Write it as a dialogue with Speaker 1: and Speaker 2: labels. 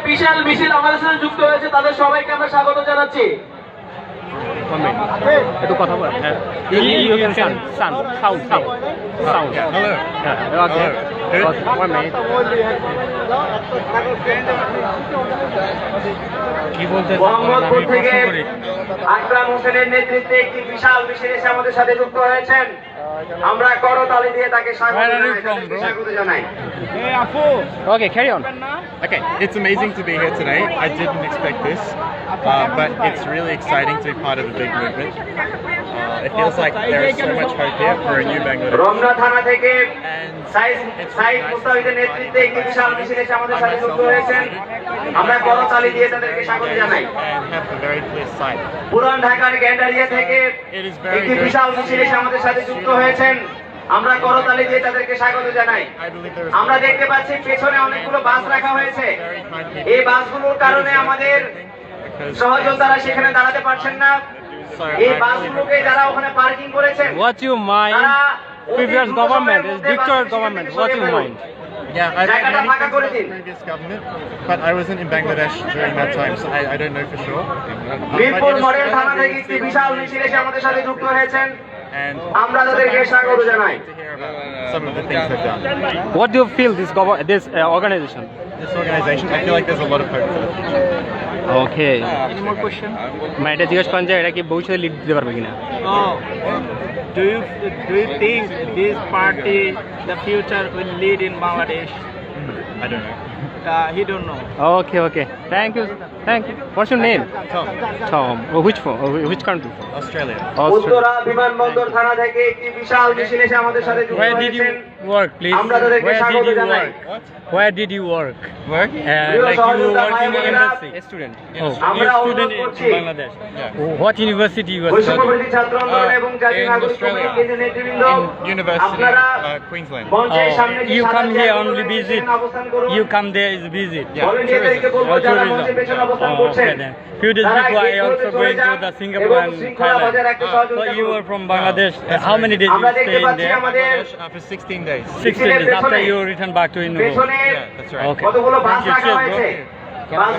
Speaker 1: বিশাল মিছিল আমাদের সাথে যুক্ত হয়েছে, তাদের সবাইকে আমরা স্বাগত জানাচ্ছি।
Speaker 2: একটু কথা বল। You can sound.
Speaker 3: Hello.
Speaker 2: Okay. One minute. কি বলতে
Speaker 1: মোহাম্মদপুর থেকে আকরাম হোসেনের নেতৃত্বে একটি বিশাল মিছিল এসে আমাদের সাথে যুক্ত হয়েছেন। আমরা করতালি দিয়ে তাকে স্বাগত জানাই।
Speaker 2: Okay, carry on.
Speaker 3: Okay, it's amazing to be here today. I didn't expect this, but it's really exciting to be part of a big movement. It feels like there is so much hope here for a new Bangladesh.
Speaker 1: Ramna থানা থেকে
Speaker 3: And
Speaker 1: Saeed মুস্তাফিজের নেতৃত্বে একটি বিশাল মিছিল এসে আমাদের সাথে যুক্ত হয়েছেন। আমরা করতালি দিয়ে তাদেরকে স্বাগত জানাই।
Speaker 3: and have a very clear sight.
Speaker 1: পুরান ঢাকার গ্যান্ডারিয়া থেকে একটি বিশাল মিছিল এসে আমাদের সাথে যুক্ত হয়েছেন। আমরা করতালি দিয়ে তাদেরকে স্বাগত জানাই।
Speaker 3: I believe there is
Speaker 1: আমরা দেখতে পাচ্ছি পেছনে অনেকগুলো বাস রাখা হয়েছে। এই বাসগুলোর কারণে আমাদের সহযোদ্ধারা সেখানে দাঁড়াতে পারছেন না। এই বাসগুলোকে যারা ওখানে পার্কিং করেছেন,
Speaker 2: What you mind?
Speaker 1: তারা
Speaker 2: Previous government is dictator government. What you mind?
Speaker 3: Yeah, I
Speaker 1: জায়গাটা
Speaker 3: don't
Speaker 1: ফাঁকা
Speaker 3: know
Speaker 1: করে
Speaker 3: the
Speaker 1: দিন।
Speaker 3: previous government, but I wasn't in Bangladesh during that time, so I don't know for sure. But
Speaker 1: Mirpur
Speaker 3: it is
Speaker 1: model থানা
Speaker 3: very
Speaker 1: থেকে একটি
Speaker 3: interesting
Speaker 1: বিশাল মিছিল এসে আমাদের সাথে যুক্ত হয়েছেন।
Speaker 3: and
Speaker 1: আমরা তাদেরকে স্বাগত জানাই।
Speaker 3: to hear about some of the things they've done.
Speaker 2: What do you feel this organization?
Speaker 3: This organization, I feel like there's a lot of hope for the future.
Speaker 2: Okay. Any more question? মানে এটা জিজ্ঞেস করেন যে এটা কি ভবিষ্যতে lead দিতে পারবে কিনা?
Speaker 4: Do you think this party, the future, will lead in Bangladesh?
Speaker 3: I don't know.
Speaker 4: He don't know.
Speaker 2: Okay. Thank you. What's your name?
Speaker 3: Tom,
Speaker 2: Tom. Which country?
Speaker 3: Australia.
Speaker 1: Uttara বিমানবন্দর থানা থেকে একটি বিশাল মিছিল এসে আমাদের সাথে যুক্ত
Speaker 2: Where did you
Speaker 1: হয়েছেন।
Speaker 2: work, please?
Speaker 1: আমরা তাদেরকে
Speaker 2: Where
Speaker 1: স্বাগত
Speaker 2: did you
Speaker 1: জানাই।
Speaker 2: work? Where did you work?
Speaker 3: Work?
Speaker 2: Like you work in the embassy?
Speaker 1: A
Speaker 2: Student.
Speaker 1: আমরা
Speaker 2: You're
Speaker 1: অনুরোধ
Speaker 2: student in
Speaker 1: করছি,
Speaker 2: Bangladesh.
Speaker 3: Yeah.
Speaker 2: What university you were
Speaker 1: বৈষম্য
Speaker 2: studying?
Speaker 1: বিরোধী ছাত্র আন্দোলন এবং জাতীয়
Speaker 3: in
Speaker 1: নাগরিক
Speaker 3: Australia.
Speaker 1: কমিটির কেন্দ্রীয় নেতৃবৃন্দ,
Speaker 3: University
Speaker 1: আপনারা
Speaker 3: of Queensland.
Speaker 1: মঞ্চের সামনে যে
Speaker 2: You
Speaker 1: সাদা
Speaker 2: come here
Speaker 1: চেয়ারগুলো
Speaker 2: only
Speaker 1: রয়েছে,
Speaker 2: visit.
Speaker 1: সেখানে অবস্থান করুন।
Speaker 2: You come there is visit.
Speaker 3: Yeah.
Speaker 1: ভলেন্টিয়ারদেরকে বলবো
Speaker 2: Oh,
Speaker 1: যারা
Speaker 2: tourism.
Speaker 1: মঞ্চের পেছনে অবস্থান
Speaker 2: Oh,
Speaker 1: করছেন,
Speaker 2: okay then. Few days
Speaker 1: তারা
Speaker 2: before I
Speaker 1: গেটগুলোতে
Speaker 2: also
Speaker 1: চলে
Speaker 2: going to
Speaker 1: যান
Speaker 2: the
Speaker 1: এবং
Speaker 2: Singapore and
Speaker 1: শৃঙ্খলা বজায়
Speaker 2: Thailand.
Speaker 1: রাখতে সহযোগিতা
Speaker 2: So you
Speaker 1: করুন।
Speaker 2: were from Bangladesh. How many days
Speaker 1: আমরা
Speaker 2: you
Speaker 1: দেখতে
Speaker 2: stay in
Speaker 1: পাচ্ছি
Speaker 2: there?
Speaker 1: আমাদের
Speaker 3: For 16 days.
Speaker 2: 16 days after
Speaker 1: পেছনে-
Speaker 2: you return back to Indonesia.
Speaker 1: পেছনে
Speaker 3: Yeah, that's right.
Speaker 2: Okay.
Speaker 1: কতগুলো বাস
Speaker 2: Thank you.
Speaker 1: রাখা
Speaker 2: Cheers, bro.
Speaker 1: হয়েছে। বাস